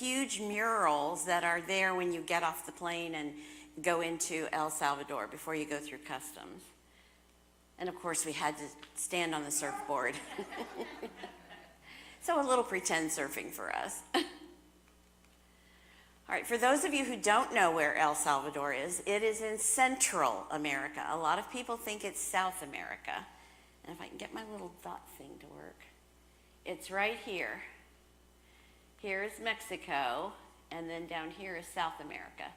huge murals that are there when you get off the plane and go into El Salvador before you go through customs. And of course, we had to stand on the surfboard. So a little pretend surfing for us. All right, for those of you who don't know where El Salvador is, it is in Central America. A lot of people think it's South America. And if I can get my little dot thing to work, it's right here. Here is Mexico, and then down here is South America.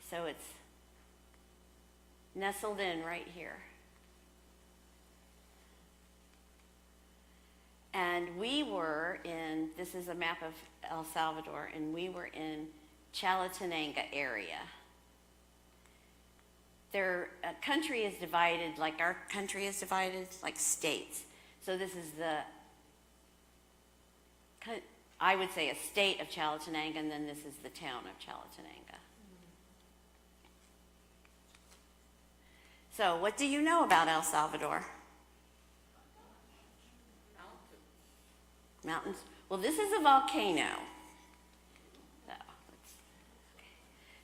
So it's nestled in right here. And we were in, this is a map of El Salvador, and we were in Chalatenango area. Their country is divided, like our country is divided, like states. So this is the, I would say, a state of Chalatenango, and then this is the town of Chalatenango. So what do you know about El Salvador? Mountains. Well, this is a volcano.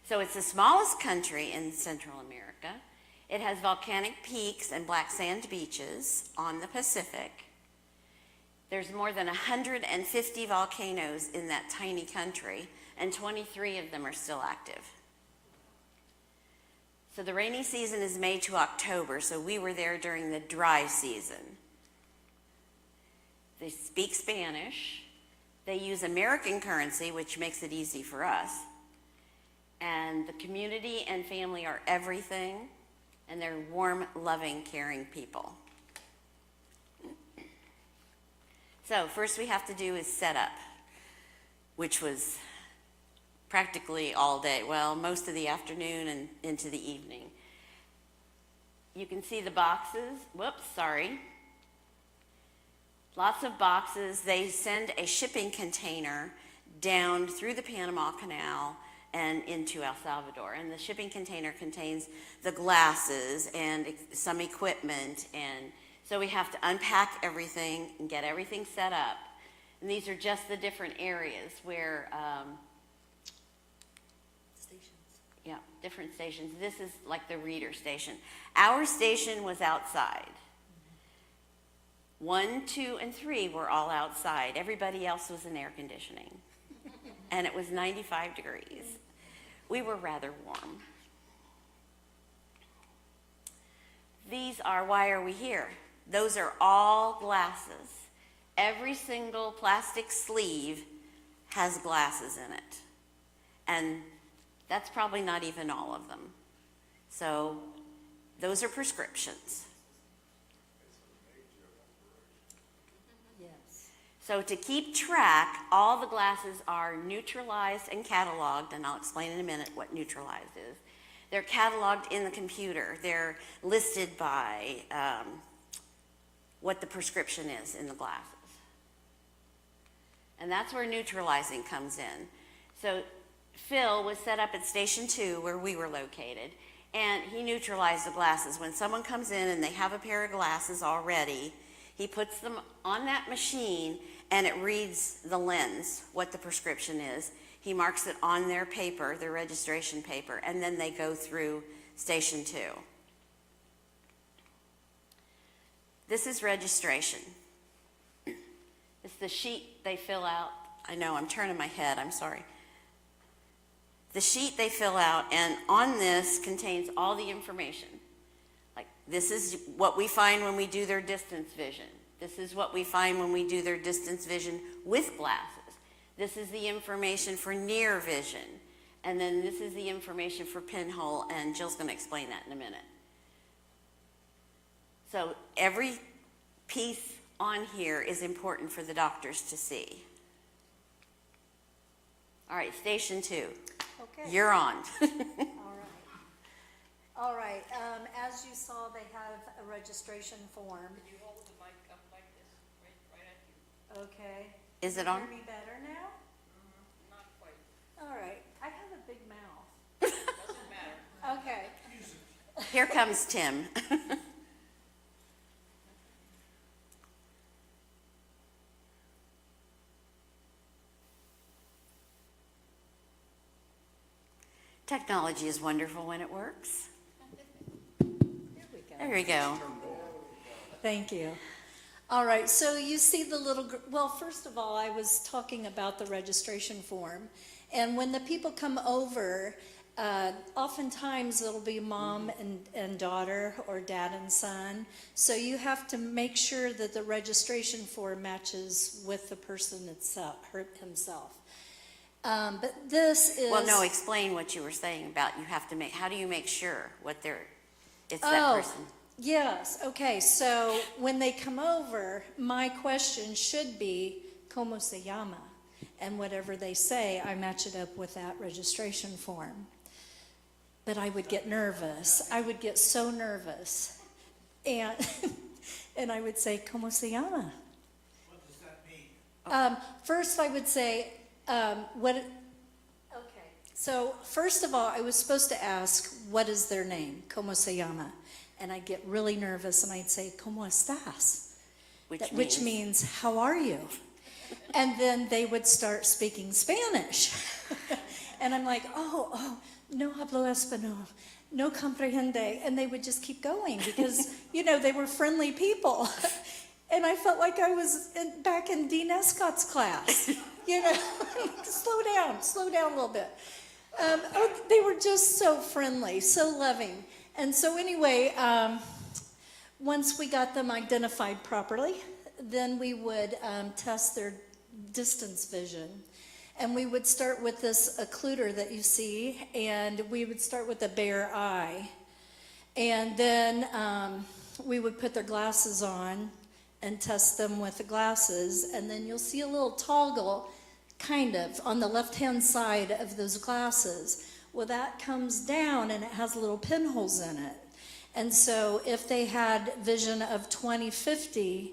So it's the smallest country in Central America. It has volcanic peaks and black sand beaches on the Pacific. There's more than 150 volcanoes in that tiny country, and 23 of them are still active. So the rainy season is May to October, so we were there during the dry season. They speak Spanish. They use American currency, which makes it easy for us. And the community and family are everything, and they're warm, loving, caring people. So first we have to do is set up, which was practically all day, well, most of the afternoon and into the evening. You can see the boxes. Whoops, sorry. Lots of boxes. They send a shipping container down through the Panama Canal and into El Salvador. And the shipping container contains the glasses and some equipment. And so we have to unpack everything and get everything set up. And these are just the different areas where, yeah, different stations. This is like the reader station. Our station was outside. 1, 2, and 3 were all outside. Everybody else was in air conditioning. And it was 95 degrees. We were rather warm. These are, why are we here? Those are all glasses. Every single plastic sleeve has glasses in it. And that's probably not even all of them. So those are prescriptions. So to keep track, all the glasses are neutralized and cataloged, and I'll explain in a minute what neutralized is. They're cataloged in the computer. They're listed by what the prescription is in the glasses. And that's where neutralizing comes in. So Phil was set up at Station 2, where we were located, and he neutralized the glasses. When someone comes in and they have a pair of glasses already, he puts them on that machine and it reads the lens, what the prescription is. He marks it on their paper, their registration paper, and then they go through Station 2. This is registration. It's the sheet they fill out. I know, I'm turning my head, I'm sorry. The sheet they fill out, and on this contains all the information. Like, this is what we find when we do their distance vision. This is what we find when we do their distance vision with glasses. This is the information for near vision. And then this is the information for pinhole, and Jill's going to explain that in a minute. So every piece on here is important for the doctors to see. All right, Station 2. Okay. You're on. All right. As you saw, they have a registration form. Can you hold the mic up like this, right at you? Okay. Is it Can you on? hear me better now? Not quite. All right. I have a big mouth. Doesn't matter. Okay. Here comes Tim. Technology is wonderful when it works. There we go. There we go. Thank you. All right, so you see the little, well, first of all, I was talking about the registration form. And when the people come over, oftentimes it'll be mom and daughter or dad and son. So you have to make sure that the registration form matches with the person itself, himself. But this is... Well, no, explain what you were saying about you have to make, how do you make sure it's that person? Yes, okay, so when they come over, my question should be, ¿Cómo se llama? And whatever they say, I match it up with that registration form. But I would get nervous. I would get so nervous. And, and I would say, ¿Cómo se llama? What does that mean? First I would say, okay. So first of all, I was supposed to ask, what is their name? ¿Cómo se llama? And I'd get really nervous and I'd say, ¿Cómo estás? Which means, how are you? And then they would start speaking Spanish. And I'm like, oh, no hablo español, no comprehende. And they would just keep going because, they were friendly people. And I felt like I was back in Dean Escott's class. Slow down a little bit. They were just so friendly, so loving. And so anyway, once we got them identified properly, then we would test their distance vision. And we would start with this occluder that you see, and we would start with the bare eye. And then we would put their glasses on and test them with the glasses. And then you'll see a little toggle, kind of, on the left-hand side of those glasses. Well, that comes down and it has little pinholes in it. And so if they had vision of 20/50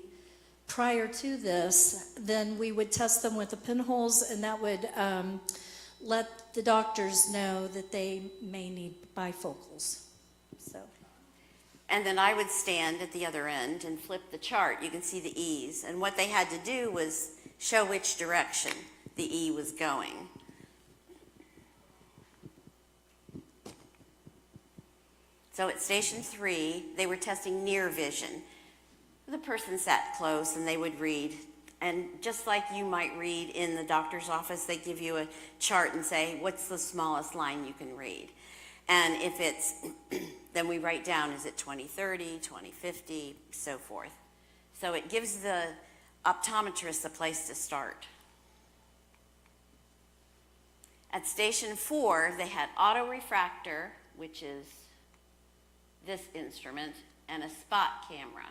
prior to this, then we would test them with the pinholes, and that would let the doctors know that they may need bifocals. So. And then I would stand at the other end and flip the chart. You can see the E's. And what they had to do was show which direction the E was going. So at station 3, they were testing near vision. The person sat close and they would read. And just like you might read in the doctor's office, they give you a chart and say, what's the smallest line you can read? And if it's, then we write down, is it 20/30, 20/50, so forth. So it gives the optometrist a place to start. At station 4, they had autorefractor, which is this instrument, and a spot camera.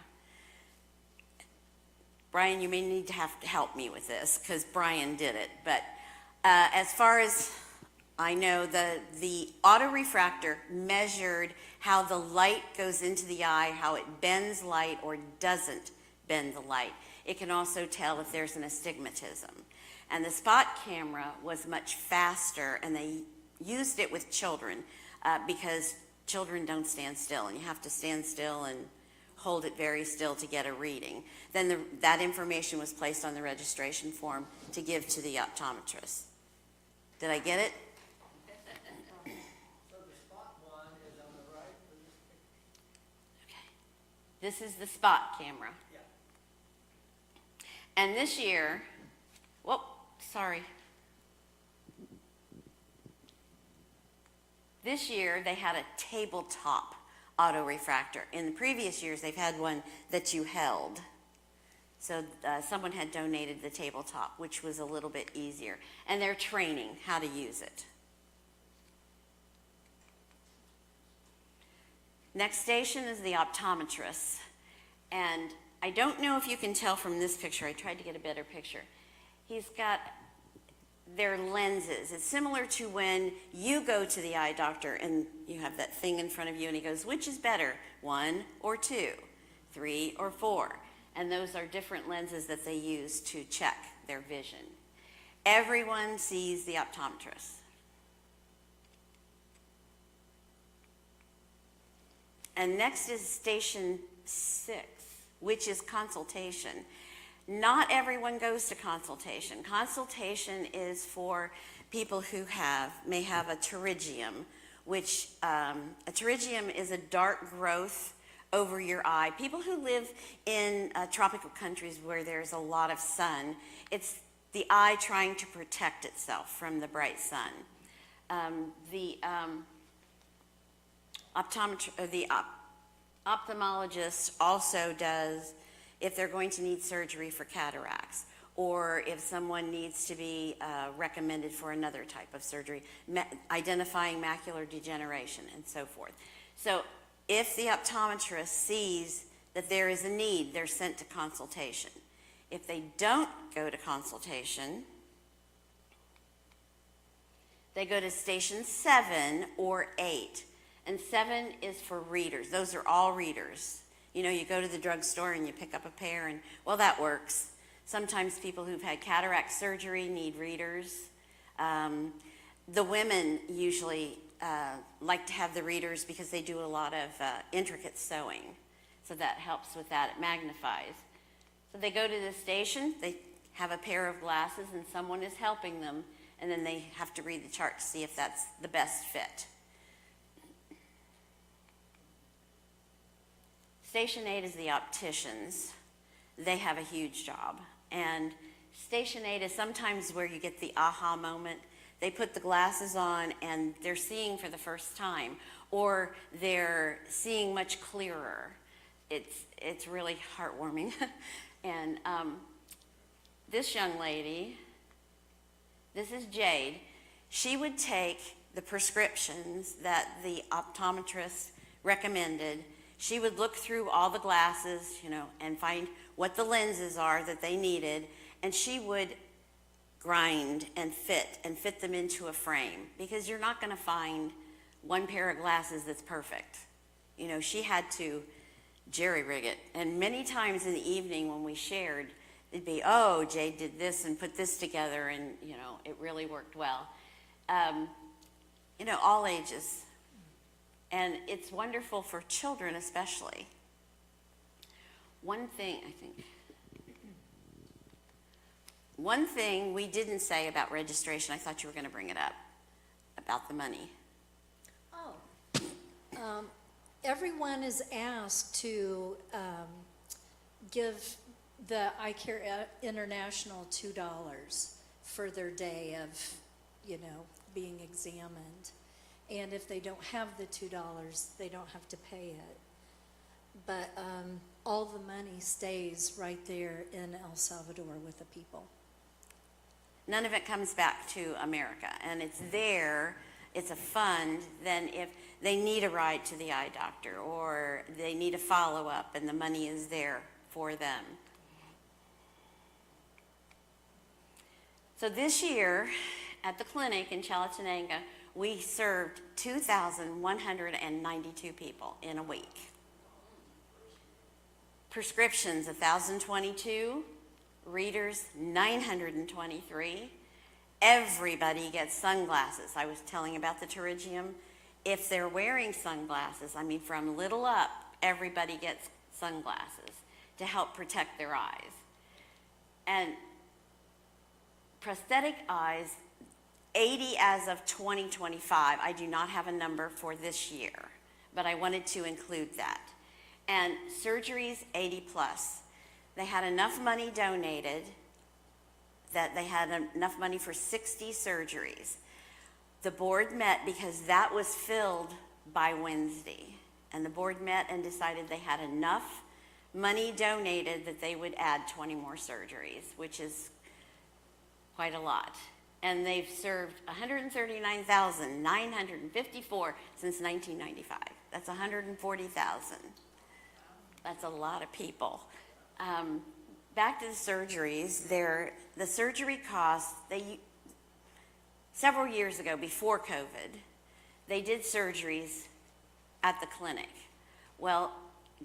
Brian, you may need to have to help me with this because Brian did it. But as far as I know, the autorefractor measured how the light goes into the eye, how it bends light or doesn't bend the light. It can also tell if there's an astigmatism. And the spot camera was much faster, and they used it with children because children don't stand still, and you have to stand still and hold it very still to get a reading. Then that information was placed on the registration form to give to the optometrist. Did I get it? So the spot one is on the right of this picture? Okay. This is the spot camera. Yeah. And this year, sorry. This year, they had a tabletop autorefractor. In the previous years, they've had one that you held. So someone had donated the tabletop, which was a little bit easier. And they're training how to use it. Next station is the optometrist. And I don't know if you can tell from this picture. I tried to get a better picture. He's got their lenses. It's similar to when you go to the eye doctor and you have that thing in front of you and he goes, which is better, 1 or 2, 3 or 4? And those are different lenses that they use to check their vision. Everyone sees the optometrist. And next is station 6, which is consultation. Not everyone goes to consultation. Consultation is for people who may have a pterygium, which a pterygium is a dark growth over your eye. People who live in tropical countries where there's a lot of sun, it's the eye trying to protect itself from the bright sun. The ophthalmologist also does if they're going to need surgery for cataracts, or if someone needs to be recommended for another type of surgery, identifying macular degeneration and so forth. So if the optometrist sees that there is a need, they're sent to consultation. If they don't go to consultation, they go to station 7 or 8. And 7 is for readers. Those are all readers. You know, you go to the drugstore and you pick up a pair and, well, that works. Sometimes people who've had cataract surgery need readers. The women usually like to have the readers because they do a lot of intricate sewing. So that helps with that, it magnifies. So they go to the station, they have a pair of glasses and someone is helping them, and then they have to read the chart to see if that's the best fit. Station 8 is the opticians. They have a huge job. And Station 8 is sometimes where you get the aha moment. They put the glasses on and they're seeing for the first time, or they're seeing much clearer. It's really heartwarming. And this young lady, this is Jade, she would take the prescriptions that the optometrist recommended. She would look through all the glasses, you know, and find what the lenses are that they needed, and she would grind and fit them into a frame, because you're not going to find one pair of glasses that's perfect. You know, she had to jerry-rig it, and many times in the evening when we shared, it'd be, oh, Jade did this and put this together, and, you know, it really worked well. You know, all ages. And it's wonderful for children especially. One thing we didn't say about registration, I thought you were going to bring it up, about the money. Oh. Everyone is asked to give the Eye Care International $2 for their day of, you know, being examined. And if they don't have the $2, they don't have to pay it. But all the money stays right there in El Salvador with the people. None of it comes back to America, and it's there. It's a fund. Then if they need a ride to the eye doctor or they need a follow-up, and the money is there for them. So this year at the clinic in Chalatenango, we served 2,192 people in a week. Prescriptions, 1,022. Readers, 923. Everybody gets sunglasses. I was telling about the pterygium. If they're wearing sunglasses, I mean, from little up, everybody gets sunglasses to help protect their eyes. And prosthetic eyes, 80 as of 2025. I do not have a number for this year, but I wanted to include that. And surgeries, 80 plus. They had enough money donated that they had enough money for 60 surgeries. The board met because that was filled by Wednesday. And the board met and decided they had enough money donated that they would add 20 more surgeries, which is quite a lot. And they've served 139,954 since 1995. That's 140,000. That's a lot of people. Back to the surgeries, the surgery costs, several years ago, before COVID, they did surgeries at the clinic. Well,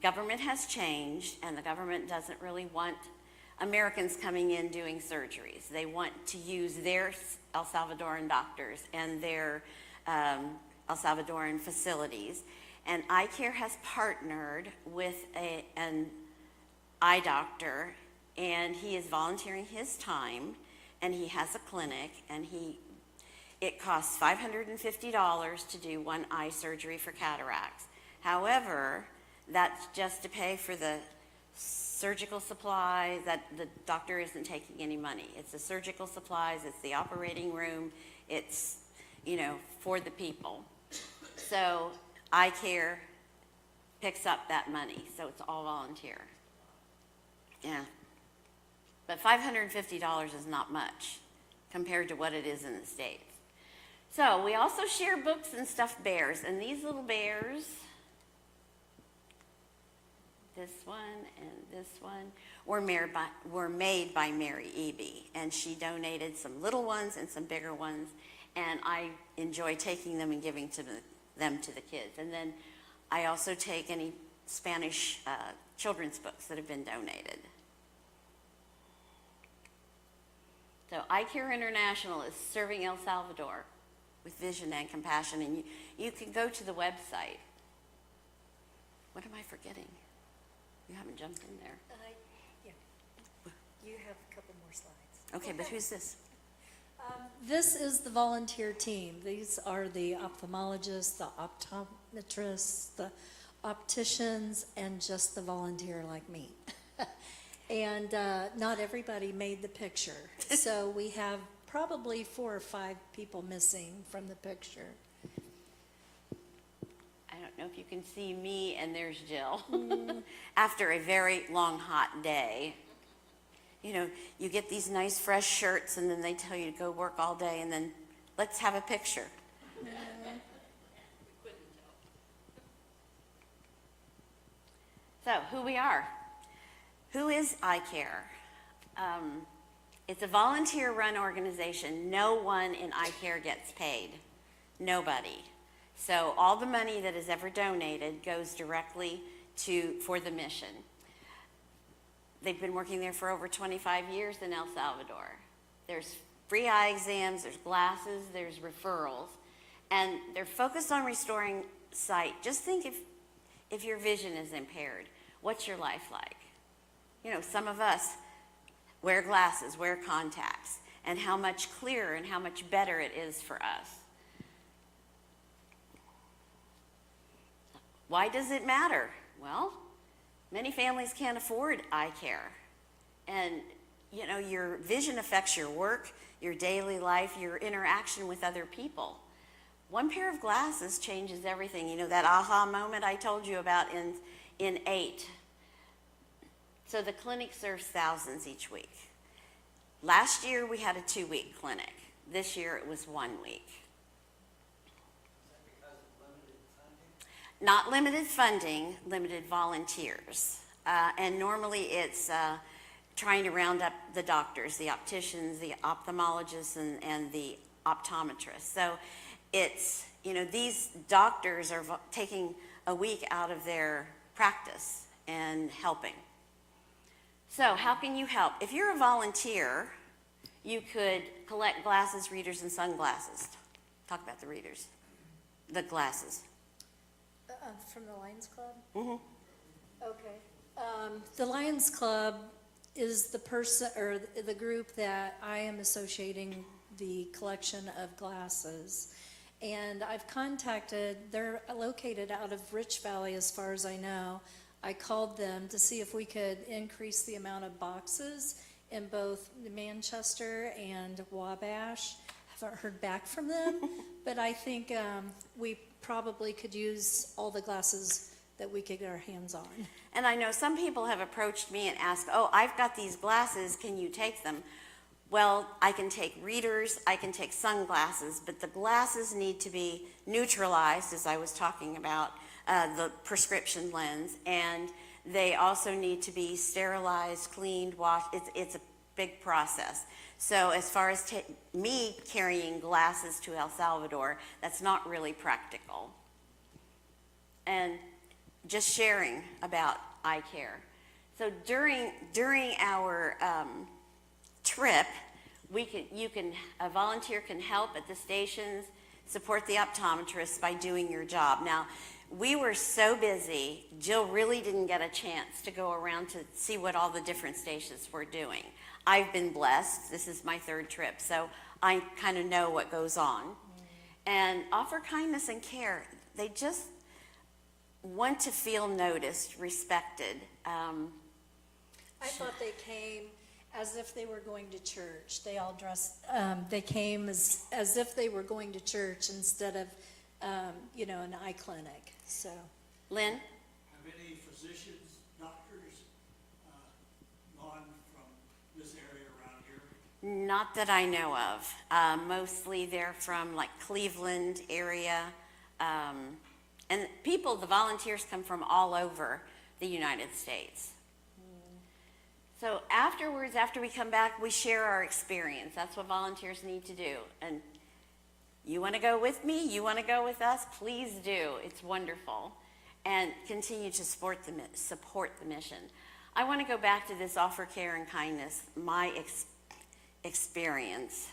government has changed, and the government doesn't really want Americans coming in doing surgeries. They want to use their El Salvadoran doctors and their El Salvadoran facilities. And Eye Care has partnered with an eye doctor and he is volunteering his time, and he has a clinic, and it costs $550 to do one eye surgery for cataracts. However, that's just to pay for the surgical supplies, that the doctor isn't taking any money. It's the surgical supplies, it's the operating room, it's, for the people. So eye care picks up that money, so it's all volunteer. Yeah. But $550 is not much compared to what it is in the States. So we also share books and stuffed bears, and these little bears, this one and this one, were made by Mary Eby, and she donated some little ones and some bigger ones, and I enjoy taking them and giving them to the kids. And then I also take any Spanish children's books that have been donated. So Eye Care International is serving El Salvador with vision and compassion, and you can go to the website. What am I forgetting? You haven't jumped in there. Yeah, you have a couple more slides. Okay, but who's this? This is the volunteer team. These are the ophthalmologists, the optometrists, the opticians, and just the volunteer like me. And not everybody made the picture. So we have probably 4 or 5 people missing from the picture. I don't know if you can see me, and there's Jill. After a very long, hot day. You get these nice fresh shirts, and then they tell you to go work all day, and then let's have a picture. So, who we are. Who is Eye Care? It's a volunteer-run organization. No one in Eye Care gets paid. Nobody. So all the money that is ever donated goes directly for the mission. They've been working there for over 25 years in El Salvador. There's free eye exams, there's glasses, there's referrals, and they're focused on restoring sight. Just think if your vision is impaired, what's your life like? Some of us wear glasses, wear contacts, and how much clearer and how much better it is for us. Why does it matter? Well, many families can't afford eye care. And, your vision affects your work, your daily life, your interaction with other people. One pair of glasses changes everything. That aha moment I told you about in 8. So the clinic serves thousands each week. Last year we had a 2-week clinic. This year it was 1 week. Not limited funding, limited volunteers. And normally it's trying to round up the doctors, the opticians, the ophthalmologists, and the optometrists. So it's, these doctors are taking a week out of their practice and helping. So how can you help? If you're a volunteer, you could collect glasses, readers, and sunglasses. Talk about the readers, the glasses. From the Lions Club? Mm-hmm. Okay. The Lions Club is the person or the group that I am associating the collection of glasses. And I've contacted, they're located out of Rich Valley as far as I know. I called them to see if we could increase the amount of boxes in both Manchester and Wabash. Haven't heard back from them, but I think we probably could use all the glasses that we could get our hands on. And I know some people have approached me and asked, oh, I've got these glasses, can you take them? Well, I can take readers, I can take sunglasses, but the glasses need to be neutralized, as I was talking about, the prescription lens, and they also need to be sterilized, cleaned, washed. It's a big process. So as far as me carrying glasses to El Salvador, that's not really practical. And just sharing about eye care. So during our trip, a volunteer can help at the stations, support the optometrists by doing your job. Now, we were so busy, Jill really didn't get a chance to go around to see what all the different stations were doing. I've been blessed. This is my third trip, so I kind of know what goes on. And offer kindness and care. They just want to feel noticed, respected. I thought they came as if they were going to church. They all dressed, they came as if they were going to church instead of, an eye clinic, so. Lynn? Have any physicians, doctors, gone from this area around here? Not that I know of. Mostly they're from like Cleveland area. And people, the volunteers come from all over the United States. So afterwards, after we come back, we share our experience. That's what volunteers need to do. And you want to go with me? You want to go with us? Please do. It's wonderful. And continue to support the mission. I want to go back to this offer care and kindness. My experience.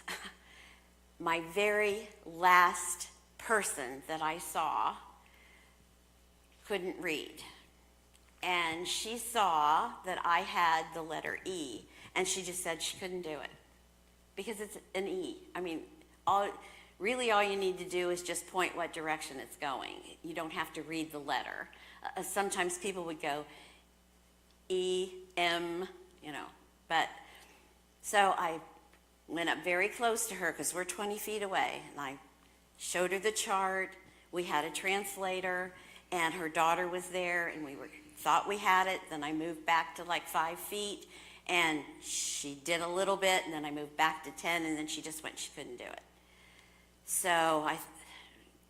My very last person that I saw couldn't read. And she saw that I had the letter E, and she just said she couldn't do it because it's an E. I mean, all you need to do is just point what direction it's going. You don't have to read the letter. Sometimes people would go E, M, but so I went up very close to her because we're 20 feet away, and I showed her the chart. We had a translator, and her daughter was there, and we thought we had it. Then I moved back to like 5 feet, and she did a little bit, and then I moved back to 10, and then she just went, she couldn't do it. So I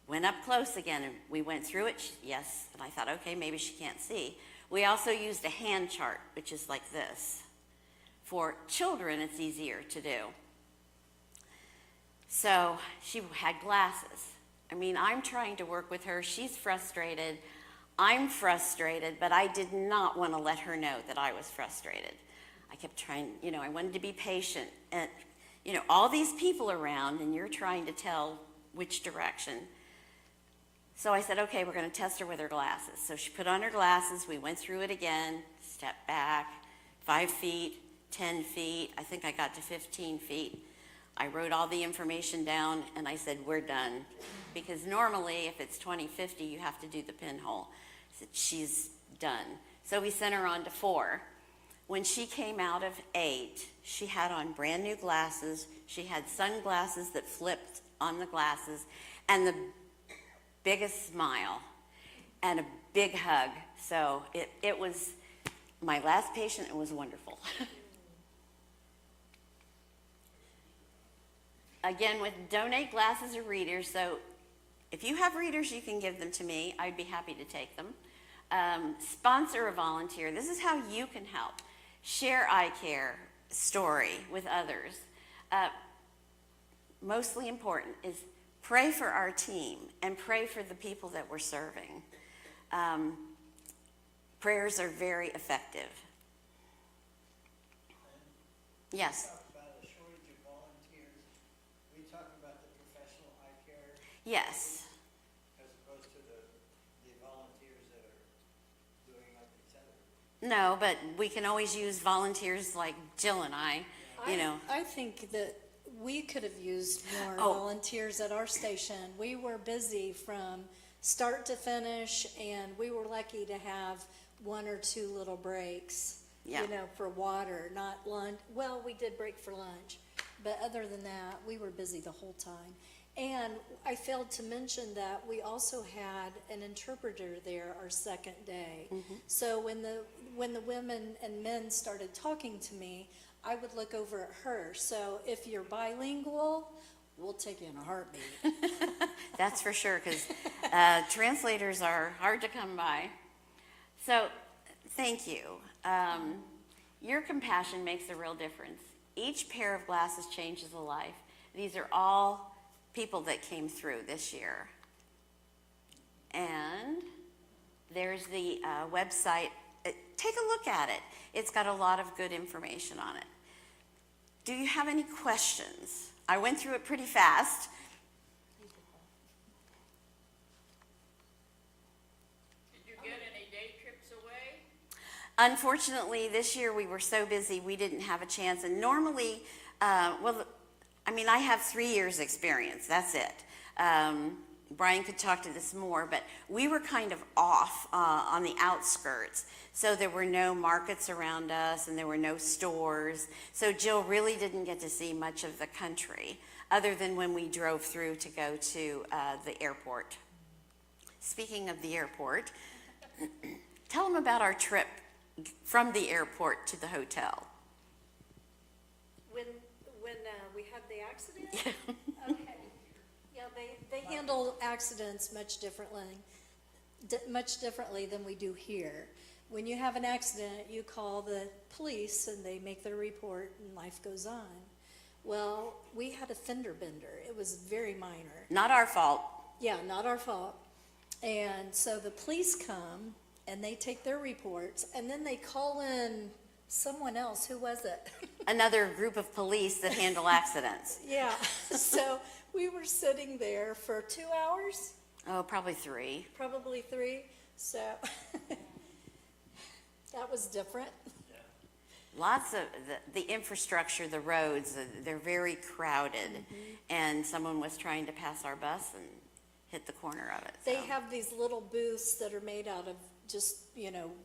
went up close again, and we went through it. Yes, and I thought, okay, maybe she can't see. We also used a hand chart, which is like this. For children, it's easier to do. So she had glasses. I mean, I'm trying to work with her. She's frustrated. I'm frustrated, but I did not want to let her know that I was frustrated. I kept trying, I wanted to be patient. And, all these people around, and you're trying to tell which direction. So I said, okay, we're going to test her with her glasses. So she put on her glasses. We went through it again, step back, 5 feet, 10 feet. I think I got to 15 feet. I wrote all the information down, and I said, we're done. Because normally, if it's 20/50, you have to do the pinhole. I said, she's done. So we sent her on to 4. When she came out of 8, she had on brand new glasses. She had sunglasses that flipped on the glasses, and the biggest smile, and a big hug. So it was my last patient. It was wonderful. Again, with donate glasses or readers, so if you have readers, you can give them to me. I'd be happy to take them. Sponsor a volunteer. This is how you can help. Share eye care story with others. Mostly important is pray for our team and pray for the people that we're serving. Prayers are very effective. Yes. About a shortage of volunteers. We talk about the professional eye care Yes. as opposed to the volunteers that are doing like the center. No, but we can always use volunteers like Jill and I. I think that we could have used more Oh. volunteers at our station. We were busy from start to finish, and we were lucky to have 1 or 2 little breaks, Yeah. for water, not lunch. Well, we did break for lunch, but other than that, we were busy the whole time. And I failed to mention that we also had an interpreter there our second day. So when the women and men started talking to me, I would look over at her. So if you're bilingual, we'll take you in a heartbeat. That's for sure, because translators are hard to come by. So, thank you. Your compassion makes a real difference. Each pair of glasses changes a life. These are all people that came through this year. And there's the website. Take a look at it. It's got a lot of good information on it. Do you have any questions? I went through it pretty fast. Unfortunately, this year we were so busy, we didn't have a chance. And normally, I have 3 years experience, that's it. Brian could talk to this more, but we were kind of off on the outskirts. So there were no markets around us and there were no stores. So Jill really didn't get to see much of the country other than when we drove through to go to the airport. Speaking of the airport, tell them about our trip from the airport to the hotel. When we had the accident? Okay. Yeah, they handle accidents much differently than we do here. When you have an accident, you call the police and they make their report and life goes on. Well, we had a fender bender. It was very minor. Not our fault. Yeah, not our fault. And so the police come and they take their reports and then they call in someone else. Who was it? Another group of police that handle accidents. Yeah, so we were sitting there for 2 hours, Oh, probably 3. probably 3, so that was different. Lots of the infrastructure, the roads, they're very crowded. And someone was trying to pass our bus and hit the corner of it. They so. have these little booths that are made out of just,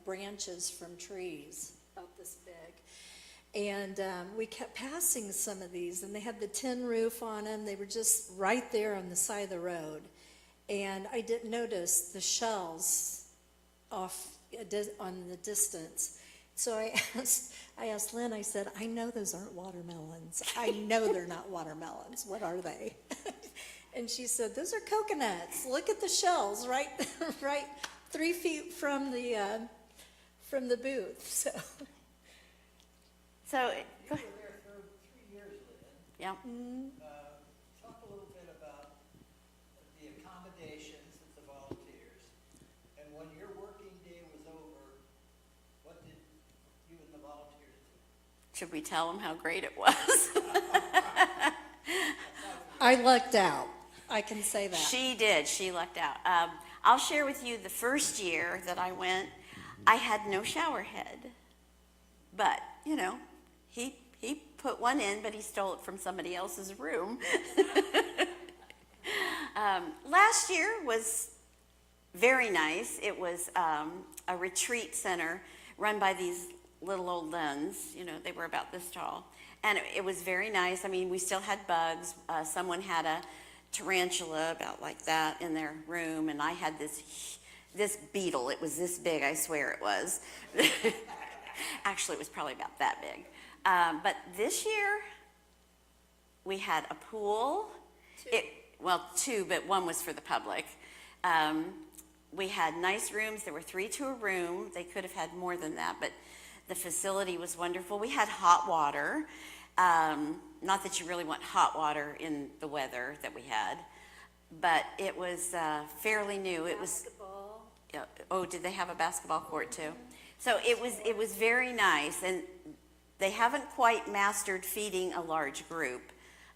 branches from trees, about this big. And we kept passing some of these, and they had the tin roof on them. They were just right there on the side of the road. And I didn't notice the shells off on the distance. So I asked Lynn, I said, I know those aren't watermelons. I know they're not watermelons. What are they? And she said, those are coconuts. Look at the shells right 3 feet from the booth. So So, You were there for 3 years, Lynn. yeah. Talk a little bit about the accommodations of the volunteers. And when your working day was over, what did you and the volunteers do? Should we tell them how great it was? I lucked out. I can say that. She did. She lucked out. I'll share with you the first year that I went, I had no shower head. But, he put one in, but he stole it from somebody else's room. Last year was very nice. It was a retreat center run by these little old nuns. They were about this tall. And it was very nice. We still had bugs. Someone had a tarantula about like that in their room, and I had this beetle. It was this big, I swear it was. Actually, it was probably about that big. But this year, we had a pool. Two, but one was for the public. We had nice rooms. There were 3 to a room. They could have had more than that, but the facility was wonderful. We had hot water. Not that you really want hot water in the weather that we had, but it was fairly new. It was. Basketball. Oh, did they have a basketball court too? So it was very nice, and they haven't quite mastered feeding a large group.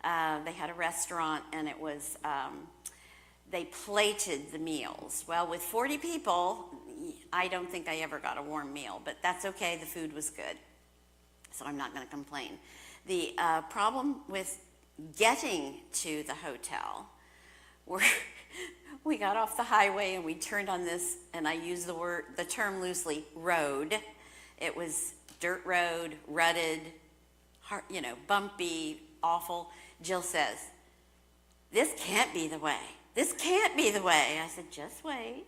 They had a restaurant, and it was they plated the meals. Well, with 40 people, I don't think I ever got a warm meal, but that's okay. The food was good, so I'm not going to complain. The problem with getting to the hotel, we got off the highway and we turned on this, and I use the term loosely, road. It was dirt road, rutted, bumpy, awful. Jill says, "This can't be the way. This can't be the way." I said, just wait.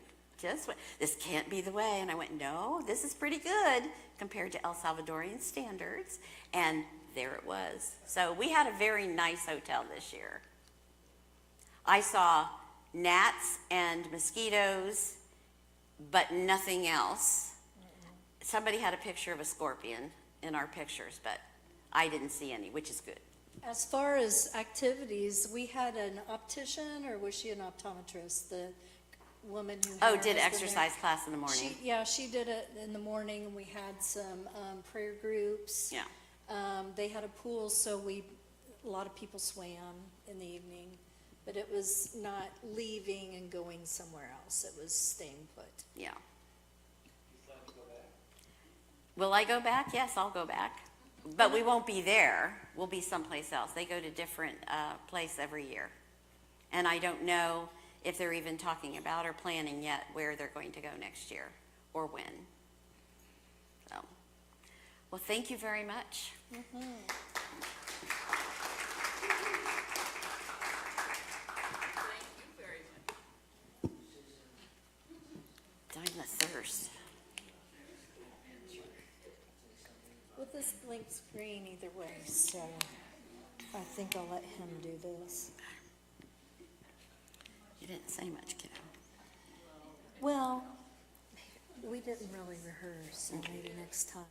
This can't be the way. And I went, no, this is pretty good compared to El Salvadorian standards. And there it was. So we had a very nice hotel this year. I saw gnats and mosquitoes, but nothing else. Somebody had a picture of a scorpion in our pictures, but I didn't see any, which is good. As far as activities, we had an optician, or was she an optometrist? The woman who had her Did husband exercise class in the morning. She did it in the morning, and we had some prayer groups. Yeah. They had a pool, so a lot of people swam in the evening, but it was not leaving and going somewhere else. It was staying put. Yeah. You plan to go back? Will I go back? Yes, I'll go back. But we won't be there. We'll be someplace else. They go to different place every year. And I don't know if they're even talking about or planning yet where they're going to go next year or when. So, well, thank you very much. Thank you very much. Dying of thirst. Well, this blinks green either way, so I think I'll let him do this. You didn't say much, kiddo. Well, we didn't really rehearse, so maybe next time.